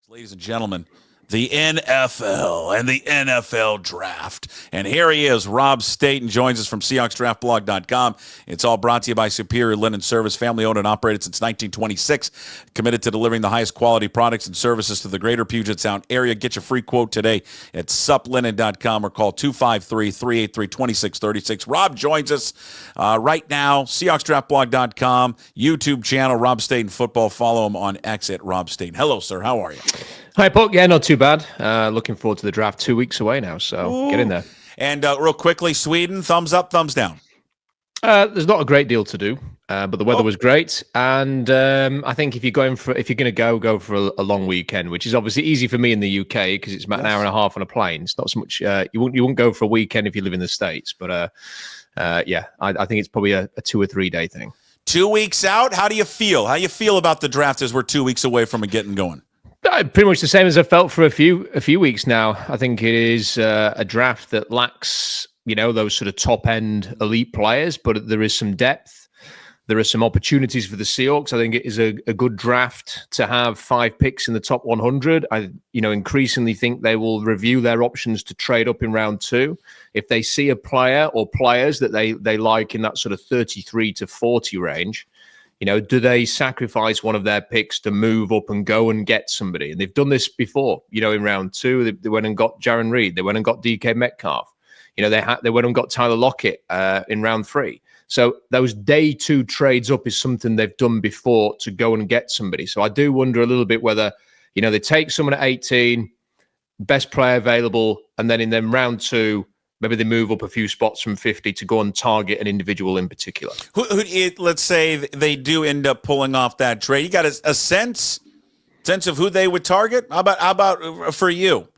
Ladies and gentlemen, the NFL and the NFL draft. And here he is, Rob Staton, joins us from SeahawksDraftBlog.com. It's all brought to you by Superior Linen Service, family owned and operated since 1926. Committed to delivering the highest quality products and services to the greater Puget Sound area. Get your free quote today at suplinen.com or call 253-383-2636. Rob joins us right now, SeahawksDraftBlog.com, YouTube channel, Rob Staton Football. Follow him on X at Rob Staton. Hello, sir. How are you? Hi, Puck. Yeah, not too bad. Looking forward to the draft. 2 weeks away now, so get in there. And real quickly, Sweden, thumbs up, thumbs down? There's not a great deal to do, but the weather was great. And I think if you're going for a long weekend, which is obviously easy for me in the UK because it's about an hour and a half on a plane. It's not so much. You wouldn't go for a weekend if you live in the States, but I think it's probably a 2 or 3 day thing. 2 weeks out. How do you feel? How you feel about the draft as we're 2 weeks away from it getting going? Pretty much the same as I felt for a few weeks now. I think it is a draft that lacks, those sort of top end elite players, but there is some depth. There are some opportunities for the Seahawks. I think it is a good draft to have 5 picks in the top 100. I, increasingly think they will review their options to trade up in round 2. If they see a player or players that they like in that sort of 33 to 40 range, do they sacrifice one of their picks to move up and go and get somebody? And they've done this before, in round 2, they went and got Jaron Reed. They went and got DK Metcalf. They went and got Tyler Lockett in round 3. So those day 2 trades up is something they've done before to go and get somebody. So I do wonder a little bit whether, they take someone at 18, best player available, and then in round 2, maybe they move up a few spots from 50 to go and target an individual in particular. Let's say they do end up pulling off that trade. You got a sense of who they would target? How about for you?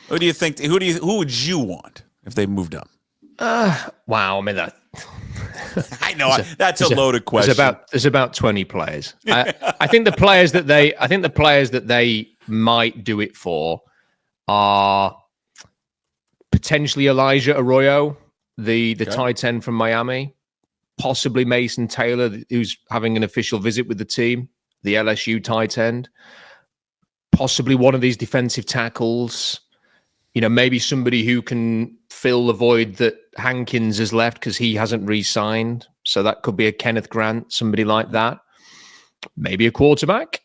Who do you think? Who would you want if they moved up? Wow. I mean that. I know that's a loaded question. There's about 20 players. I think the players that they might do it for are potentially Elijah Arroyo, the tight end from Miami, possibly Mason Taylor, who's having an official visit with the team, the LSU tight end, possibly one of these defensive tackles, maybe somebody who can fill the void that Hankins has left because he hasn't re-signed. So that could be a Kenneth Grant, somebody like that. Maybe a quarterback,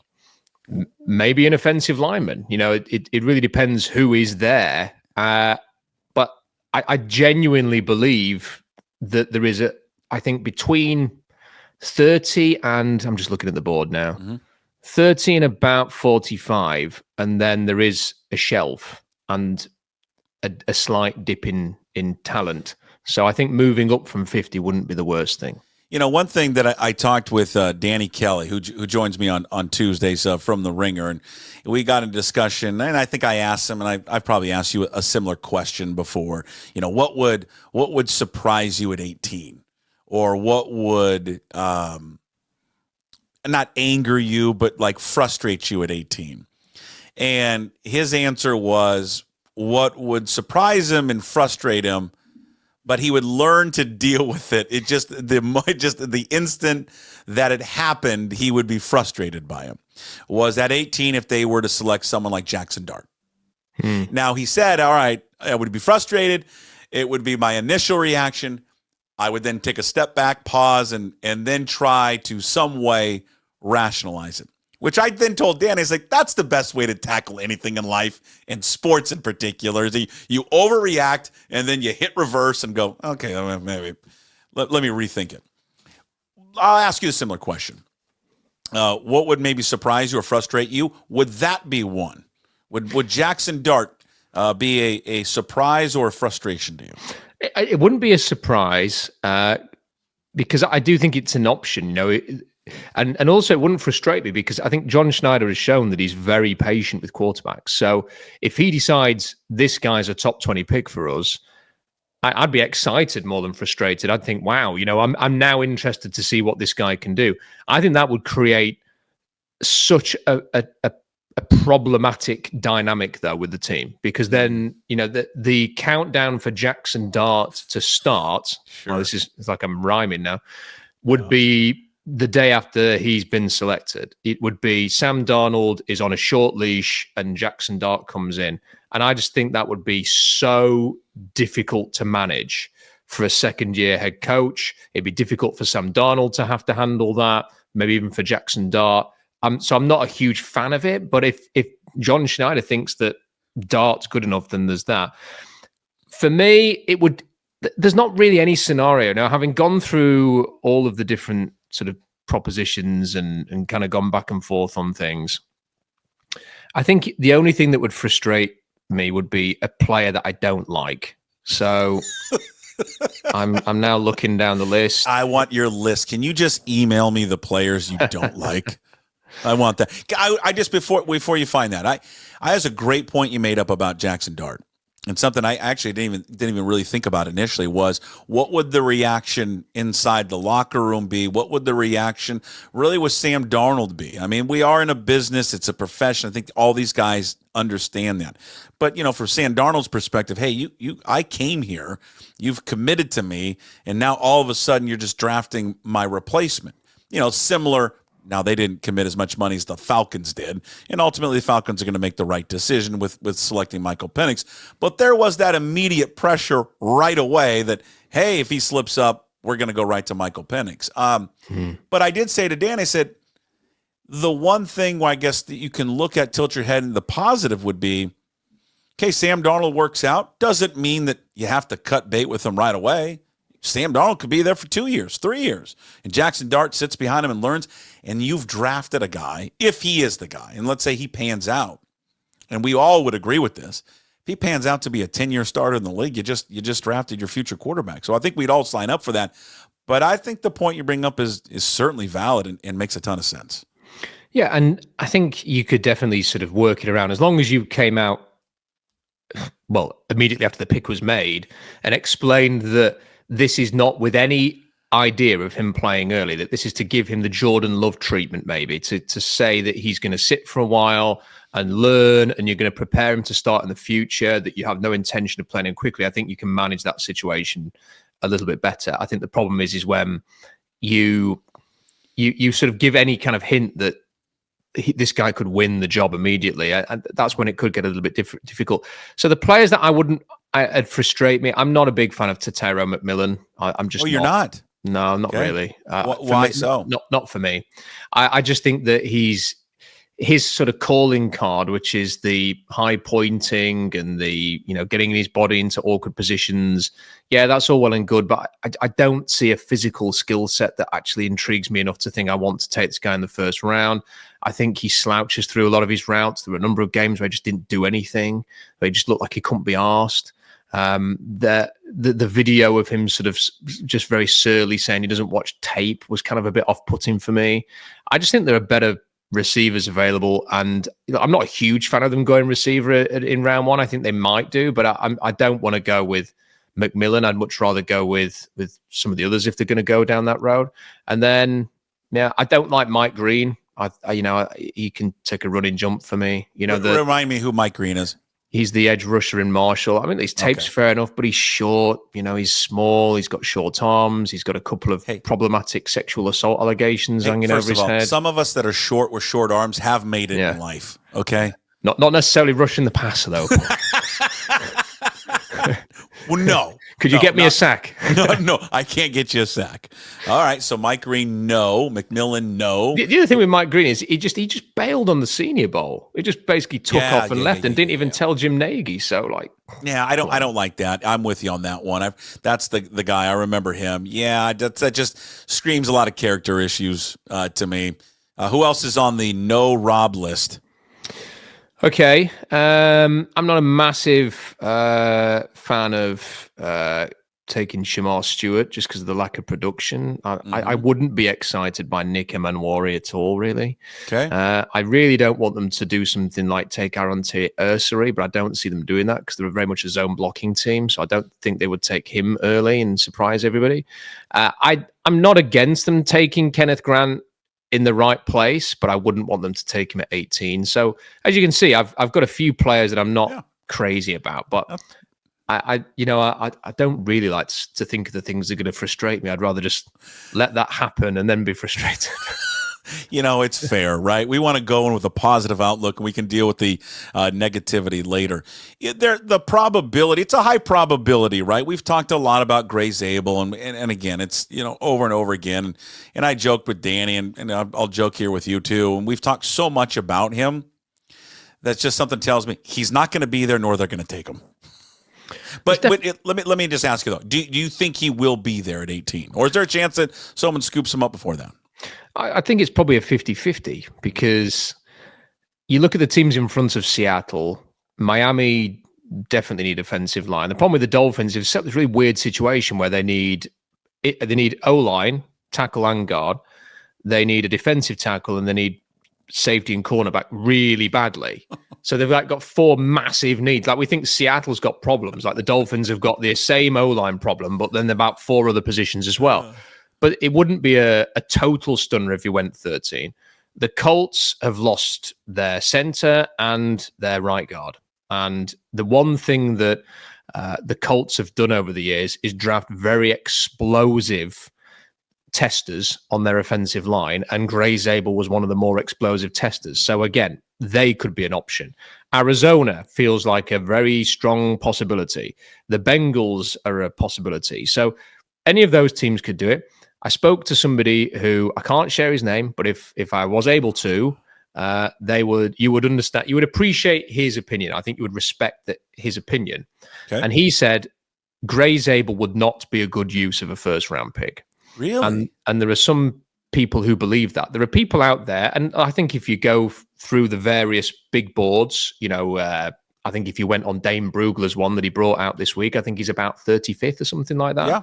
maybe an offensive lineman. It really depends who is there. But I genuinely believe that there is I think between 30 and, I'm just looking at the board now, 30 and about 45, and then there is a shelf and a slight dip in talent. So I think moving up from 50 wouldn't be the worst thing. One thing that I talked with Danny Kelly, who joins me on Tuesdays from The Ringer, and we got a discussion, and I think I asked him, and I've probably asked you a similar question before. What would surprise you at 18, or what would not anger you, but like frustrate you at 18? And his answer was, what would surprise him and frustrate him, but he would learn to deal with it. It just the instant that it happened, he would be frustrated by him. Was at 18 if they were to select someone like Jackson Dart. Now he said, all right, I would be frustrated. It would be my initial reaction. I would then take a step back, pause, and then try to some way rationalize it. Which I then told Dan, he's like, that's the best way to tackle anything in life, in sports in particular. Is you overreact and then you hit reverse and go, okay, maybe let me rethink it. I'll ask you a similar question. What would maybe surprise you or frustrate you? Would that be one? Would Jackson Dart be a surprise or a frustration to you? It wouldn't be a surprise because I do think it's an option, And also, it wouldn't frustrate me because I think John Schneider has shown that he's very patient with quarterbacks. So if he decides this guy's a top 20 pick for us, I'd be excited more than frustrated. I'd think, wow, I'm now interested to see what this guy can do. I think that would create such a problematic dynamic, though, with the team, because then, the countdown for Jackson Dart to start, it's like I'm rhyming now, would be the day after he's been selected, it would be Sam Darnold is on a short leash and Jackson Dart comes in. And I just think that would be so difficult to manage for a second-year head coach. It'd be difficult for Sam Darnold to have to handle that, maybe even for Jackson Dart. So I'm not a huge fan of it, but if John Schneider thinks that Dart's good enough, then there's that. For me, there's not really any scenario. Now, having gone through all of the different sort of propositions and kind of gone back and forth on things, I think the only thing that would frustrate me would be a player that I don't like. So I'm now looking down the list. I want your list. Can you just email me the players you don't like? I want that. I just before you find that, I has a great point you made up about Jackson Dart. And something I actually didn't even really think about initially was, what would the reaction inside the locker room be? What would the reaction really with Sam Darnold be? I mean, we are in a business. It's a profession. I think all these guys understand that. But, from Sam Darnold's perspective, hey, I came here. You've committed to me. And now all of a sudden you're just drafting my replacement. Similar. Now, they didn't commit as much money as the Falcons did, and ultimately the Falcons are going to make the right decision with selecting Michael Penix. But there was that immediate pressure right away that, hey, if he slips up, we're going to go right to Michael Penix. But I did say to Dan, I said, the one thing where I guess that you can look at, tilt your head, and the positive would be, okay, Sam Darnold works out. Doesn't mean that you have to cut bait with him right away. Sam Darnold could be there for 2 years, 3 years. And Jackson Dart sits behind him and learns, and you've drafted a guy, if he is the guy, and let's say he pans out, and we all would agree with this, if he pans out to be a 10-year starter in the league, you just drafted your future quarterback. So I think we'd all sign up for that. But I think the point you bring up is certainly valid and makes a ton of sense. Yeah, and I think you could definitely sort of work it around as long as you came out, immediately after the pick was made and explained that this is not with any idea of him playing early, that this is to give him the Jordan Love treatment, maybe to say that he's going to sit for a while and learn, and you're going to prepare him to start in the future, that you have no intention of playing him quickly. I think you can manage that situation a little bit better. I think the problem is when you sort of give any kind of hint that this guy could win the job immediately, and that's when it could get a little bit difficult. So the players that I'd frustrate me. I'm not a big fan of Tetairoa McMillan. I'm just. Oh, you're not? No, not okay. really. Why me, so? Not for me. I just think that his sort of calling card, which is the high pointing and the getting his body into awkward positions. Yeah, that's all well and good, but I don't see a physical skill set that actually intrigues me enough to think I want to take this guy in the first round. I think he slouches through a lot of his routes. There were a number of games where he just didn't do anything. Where he just looked like he couldn't be arsed. The video of him sort of just very surly saying he doesn't watch tape was kind of a bit off-putting for me. I just think there are better receivers available, and I'm not a huge fan of them going receiver in round one. I think they might do, but I don't want to go with McMillan. I'd much rather go with some of the others if they're going to go down that road. And then, I don't like Mike Green. He can take a running jump for me. Remind me who Mike Green is. He's the edge rusher in Marshall. I mean, his tape's fair enough, but he's short. He's small. He's got short arms. He's got a couple of problematic sexual assault allegations hanging over his head. Some of us that are short with short arms have made it in life. Okay, not necessarily rushing the passer though. Well, no. Could you get me a sack? No, I can't get you a sack. All right, so Mike Green, no. McMillan, no. The other thing with Mike Green is he just bailed on the Senior Bowl. He just basically took off and left and didn't even tell Jim Nagy. So I don't like that. I'm with you on that one. That's the guy. I remember him. Yeah, that just screams a lot of character issues to me. Who else is on the no Rob list? Okay, I'm not a massive fan of taking Shamar Stewart just because of the lack of production. I wouldn't be excited by Nick Emanwari at all, really. Okay. I really don't want them to do something like take Aaron Ursary, but I don't see them doing that because they're very much a zone blocking team. So I don't think they would take him early and surprise everybody. I'm not against them taking Kenneth Grant in the right place, but I wouldn't want them to take him at 18. So as you can see, I've got a few players that I'm not crazy about, but I don't really like to think of the things that are going to frustrate me. I'd rather just let that happen and then be frustrated. It's fair, right? We want to go in with a positive outlook, and we can deal with the negativity later. The probability, it's a high probability, right? We've talked a lot about Gray Zabel, and again, it's, over and over again. And I joked with Danny, and I'll joke here with you too. And we've talked so much about him. That's just something tells me he's not going to be there, nor they're going to take him. But let me just ask you, though. Do you think he will be there at 18? Or is there a chance that someone scoops him up before that? I think it's probably a 50-50 because you look at the teams in front of Seattle. Miami definitely need offensive line. The problem with the Dolphins is it's a really weird situation where they need O-line, tackle and guard. They need a defensive tackle, and they need safety and cornerback really badly. So they've got four massive needs. Like, we think Seattle's got problems. Like, the Dolphins have got the same O-line problem, but then about four other positions as well. But it wouldn't be a total stunner if you went 13. The Colts have lost their center and their right guard. And the one thing that the Colts have done over the years is draft very explosive testers on their offensive line, and Gray Zabel was one of the more explosive testers. So again, they could be an option. Arizona feels like a very strong possibility. The Bengals are a possibility. So any of those teams could do it. I spoke to somebody who, I can't share his name, but if I was able to, you would understand, you would appreciate his opinion. I think you would respect his opinion. Okay. And he said Gray Zabel would not be a good use of a first round pick. Really? And there are some people who believe that. There are people out there, and I think if you go through the various big boards, I think if you went on Dane Brugler's one that he brought out this week, I think he's about 35th or something like that. Yeah.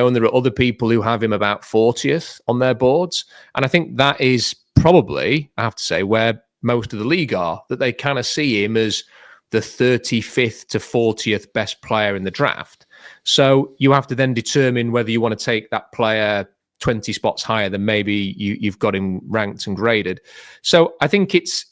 And there are other people who have him about 40th on their boards. And I think that is probably, I have to say, where most of the league are, that they kind of see him as the 35th to 40th best player in the draft. So you have to then determine whether you want to take that player 20 spots higher than maybe you've got him ranked and graded. So I think it's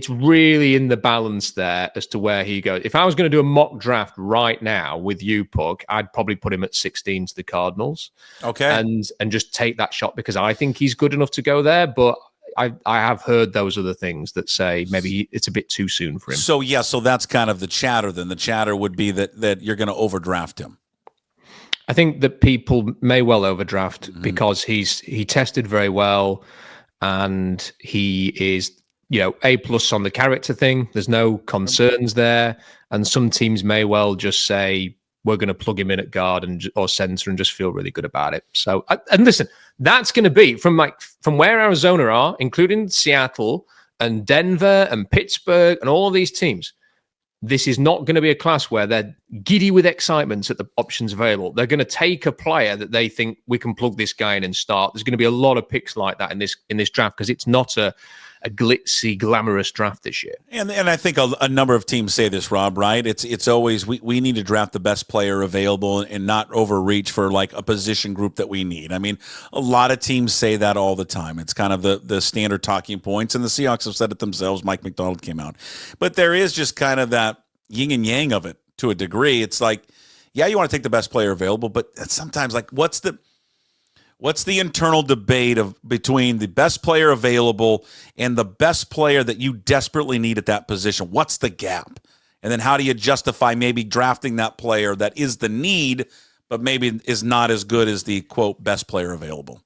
really in the balance there as to where he goes. If I was going to do a mock draft right now with you, Puck, I'd probably put him at 16 to the Cardinals. Okay. And just take that shot because I think he's good enough to go there. But I have heard those other things that say maybe it's a bit too soon for him. So that's kind of the chatter then. The chatter would be that you're going to overdraft him. I think that people may well overdraft because he tested very well and he is, A+ on the character thing. There's no concerns there. And some teams may well just say, we're going to plug him in at guard or center and just feel really good about it. So, and listen, that's going to be from where Arizona are, including Seattle and Denver and Pittsburgh and all of these teams. This is not going to be a class where they're giddy with excitement at the options available. They're going to take a player that they think we can plug this guy in and start. There's going to be a lot of picks like that in this draft because it's not a glitzy, glamorous draft this year. And I think a number of teams say this, Rob, right? It's always we need to draft the best player available and not overreach for like a position group that we need. I mean, a lot of teams say that all the time. It's kind of the standard talking points, and the Seahawks have said it themselves. Mike McDonald came out. But there is just kind of that yin and yang of it to a degree. It's like, yeah, you want to take the best player available, but sometimes like what's the internal debate between the best player available and the best player that you desperately need at that position? What's the gap? And then how do you justify maybe drafting that player that is the need, but maybe is not as good as the, quote, best player available?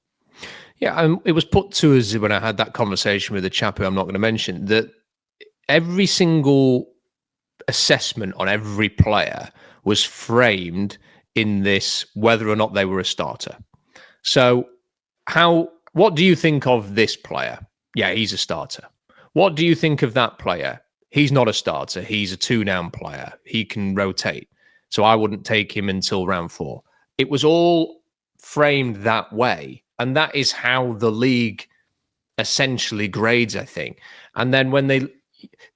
Yeah, it was put to us when I had that conversation with the chap who I'm not going to mention, that every single assessment on every player was framed in this whether or not they were a starter. So what do you think of this player? Yeah, he's a starter. What do you think of that player? He's not a starter. He's a 2-down player. He can rotate. So I wouldn't take him until round 4. It was all framed that way. And that is how the league essentially grades, I think. And then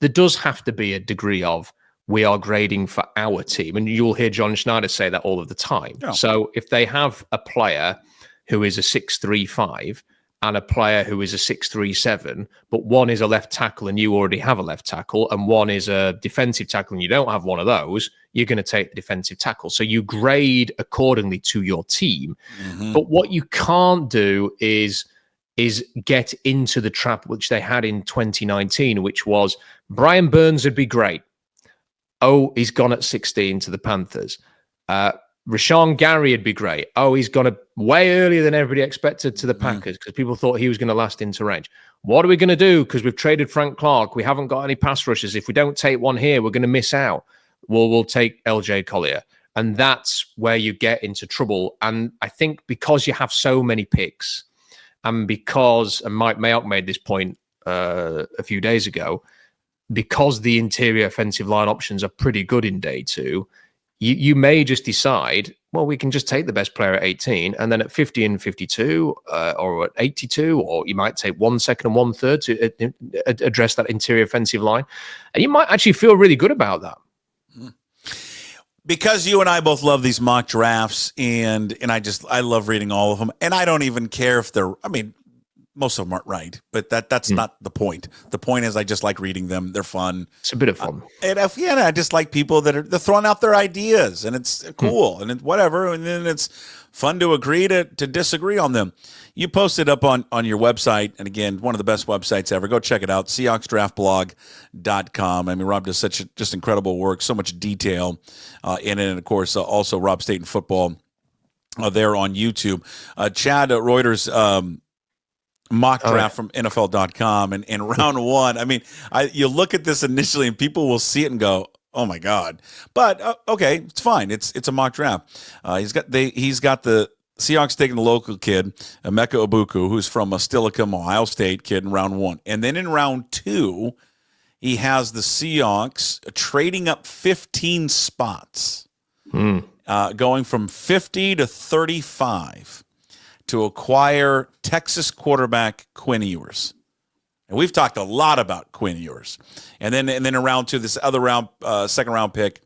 there does have to be a degree of, we are grading for our team. And you'll hear John Schneider say that all of the time. Yeah. So if they have a player who is a 6.35 and a player who is a 6'3", but one is a left tackle and you already have a left tackle, and one is a defensive tackle and you don't have one of those, you're going to take the defensive tackle. So you grade accordingly to your team. Mm-hmm. But what you can't do is get into the trap which they had in 2019, which was Brian Burns would be great. Oh, he's gone at 16 to the Panthers. Rashawn Gary would be great. Oh, he's gone way earlier than everybody expected to the Packers because people thought he was going to last into range. What are we going to do? Because we've traded Frank Clark. We haven't got any pass rushers. If we don't take one here, we're going to miss out. Well, we'll take LJ Collier. And that's where you get into trouble. And I think because you have so many picks, and Mike Mayock made this point a few days ago, because the interior offensive line options are pretty good in day two, you may just decide, well, we can just take the best player at 18, and then at 50 and 52, or at 82, or you might take 1 second and 1/3 to address that interior offensive line. And you might actually feel really good about that. Because you and I both love these mock drafts, and I love reading all of them, and I don't even care if they're, most of them aren't right, but that's not the point. The point is I just like reading them. They're fun. It's a bit of fun. I just like people they're throwing out their ideas, and it's cool, and it's whatever, and then it's fun to agree to disagree on them. You posted up on your website, and again, one of the best websites ever. Go check it out, SeahawksDraftBlog.com. Rob does such just incredible work, so much detail in it, and of course, also Rob Staton Football there on YouTube. Chad Reuter's mock draft from NFL.com, and round one. You look at this initially, and people will see it and go, "Oh my God!" But okay, it's fine. It's a mock draft. He's got the Seahawks taking the local kid, Emeka Obuku, who's from Steilacoom, Ohio State kid in round one, and then in round two, he has the Seahawks trading up 15 spots, going from 50 to 35. To acquire Texas quarterback Quinn Ewers. And we've talked a lot about Quinn Ewers. And then in round two, this other round, second round pick,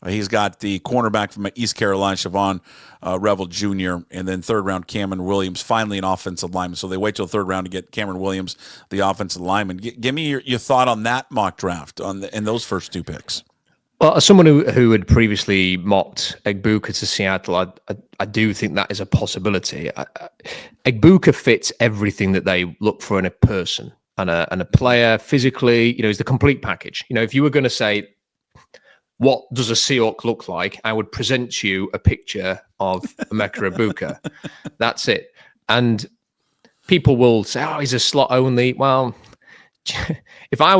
he's got the cornerback from East Carolina, Siobhan Revel Jr., and then third round, Cameron Williams, finally an offensive lineman. So they wait till third round to get Cameron Williams, the offensive lineman. Give me your thought on that mock draft in those first two picks. Well, as someone who had previously mocked Egbuka to Seattle, I do think that is a possibility. Egbuka fits everything that they look for in a person and a player physically. He's the complete package. If you were going to say, what does a Seahawk look like? I would present you a picture of Emeka Egbuka. That's it. And people will say, oh, he's a slot only. Well, if I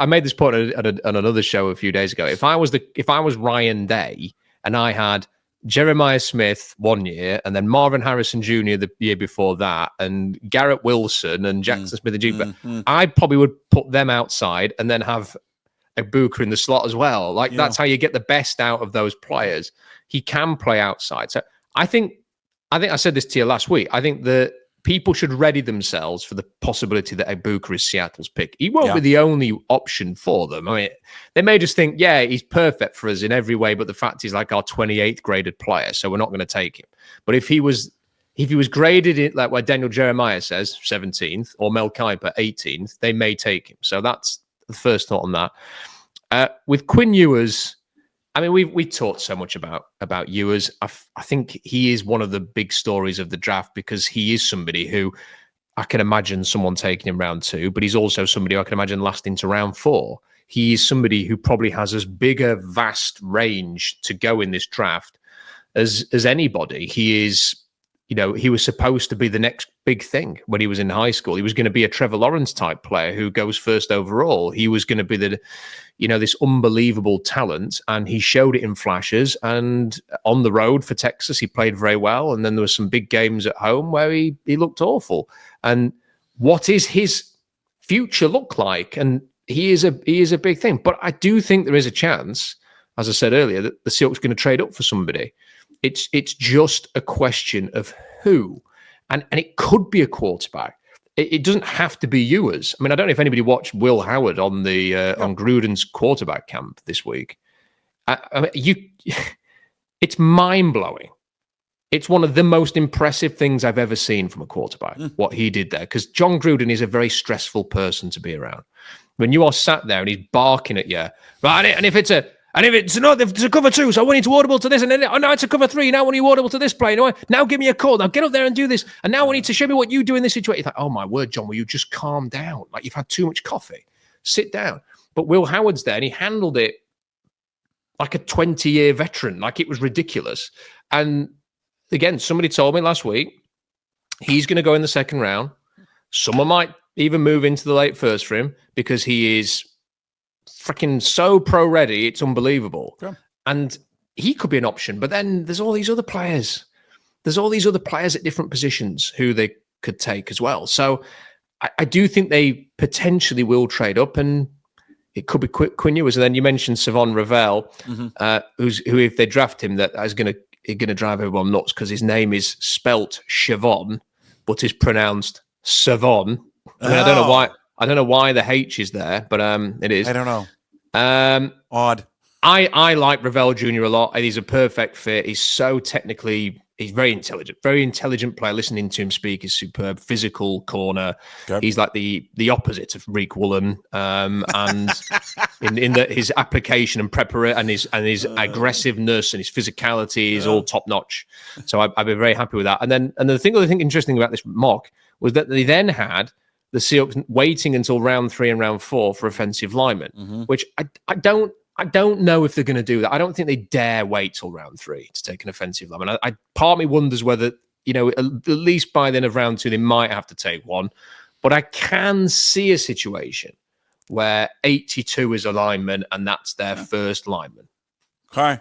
made this point at another show a few days ago. If I was Ryan Day and I had Jeremiah Smith 1 year and then Marvin Harrison Jr. the year before that and Garrett Wilson and Jackson Smith and Jigba, I probably would put them outside and then have Egbuka in the slot as well. That's how you get the best out of those players. He can play outside. So I think I said this to you last week. I think that people should ready themselves for the possibility that Egbuka is Seattle's pick. He won't be the only option for them. They may just think, yeah, he's perfect for us in every way, but the fact he's like our 28th graded player, so we're not going to take him. But if he was graded in, like where Daniel Jeremiah says 17th or Mel Kiper 18th, they may take him. So that's the first thought on that. With Quinn Ewers, we talked so much about Ewers. I think he is one of the big stories of the draft because he is somebody who I can imagine someone taking him round 2, but he's also somebody I can imagine lasting to round 4. He is somebody who probably has as big a vast range to go in this draft as anybody. He is, he was supposed to be the next big thing when he was in high school. He was going to be a Trevor Lawrence type player who goes first overall. He was going to be this unbelievable talent, and he showed it in flashes. And on the road for Texas, he played very well. And then there were some big games at home where he looked awful. And what is his future look like? And he is a big thing. But I do think there is a chance, as I said earlier, that the Seahawks are going to trade up for somebody. It's just a question of who, and it could be a quarterback. It doesn't have to be Ewers. I don't know if anybody watched Will Howard on on Gruden's quarterback camp this week. It's mind blowing it's one of the most impressive things I've ever seen from a quarterback, what he did there. Because John Gruden is a very stressful person to be around. When you are sat there and he's barking at you, right? And if it's a cover 2, so I want you to audible to this, and then now it's a cover 3. Now I want you audible to this play. Now give me a call. Now get up there and do this. And now I need to show me what you do in this situation. You're like, oh my word, John, will you just calm down? Like you've had too much coffee. Sit down. But Will Howard's there, and he handled it like a 20-year veteran. Like it was ridiculous. And again, somebody told me last week he's going to go in the second round. Someone might even move into the late first for him because he is freaking so pro-ready. It's unbelievable. Yeah. And he could be an option. But then there's all these other players. There's all these other players at different positions who they could take as well. So I do think they potentially will trade up, and it could be Quinn Ewers. And then you mentioned Savon Ravel, who if they draft him, that is going to drive everyone nuts because his name is spelt Chavon, but is pronounced Savon. I mean, I don't know why the H is there, but it is. I don't know. Odd. I like Ravel Jr. a lot. He's a perfect fit. He's so technically, he's very intelligent player. Listening to him speak is superb. Physical corner. Okay. He's like the opposite of Reek Woolen. And in his application and preparation and his aggressiveness and his physicality is all top notch. So I'd be very happy with that. And then the thing that I think interesting about this mock was that they then had the Seahawks waiting until round 3 and round 4 for offensive linemen, which I don't know if they're going to do that. I don't think they dare wait till round 3 to take an offensive lineman. Part of me wonders whether, at least by the end of round 2, they might have to take one. But I can see a situation where 82 is a lineman and that's their first lineman. Okay.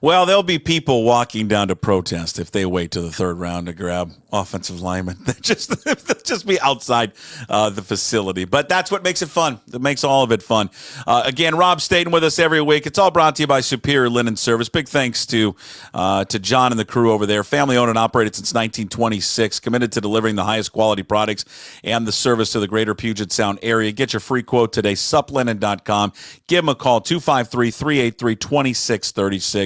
Well, there'll be people walking down to protest if they wait to the 3rd round to grab offensive linemen. They'll just be outside the facility. But that's what makes it fun. That makes all of it fun. Again, Rob Staton with us every week. It's all brought to you by Superior Linen Service. Big thanks to John and the crew over there. Family owned and operated since 1926. Committed to delivering the highest quality products and the service to the greater Puget Sound area. Get your free quote today, suplinen.com. Give them a call, 253-383-2636.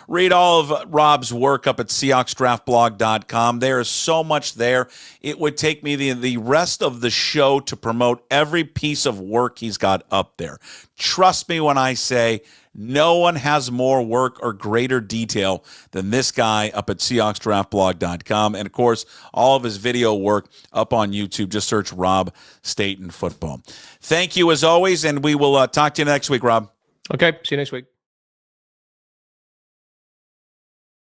Read all of Rob's work up at SeahawksDraftBlog.com. There is so much there. It would take me the rest of the show to promote every piece of work he's got up there. Trust me when I say no one has more work or greater detail than this guy up at SeahawksDraftBlog.com. And, of course, all of his video work up on YouTube. Just search Rob Staton Football. Thank you, as always, and we will talk to you next week, Rob. Okay, see you next week.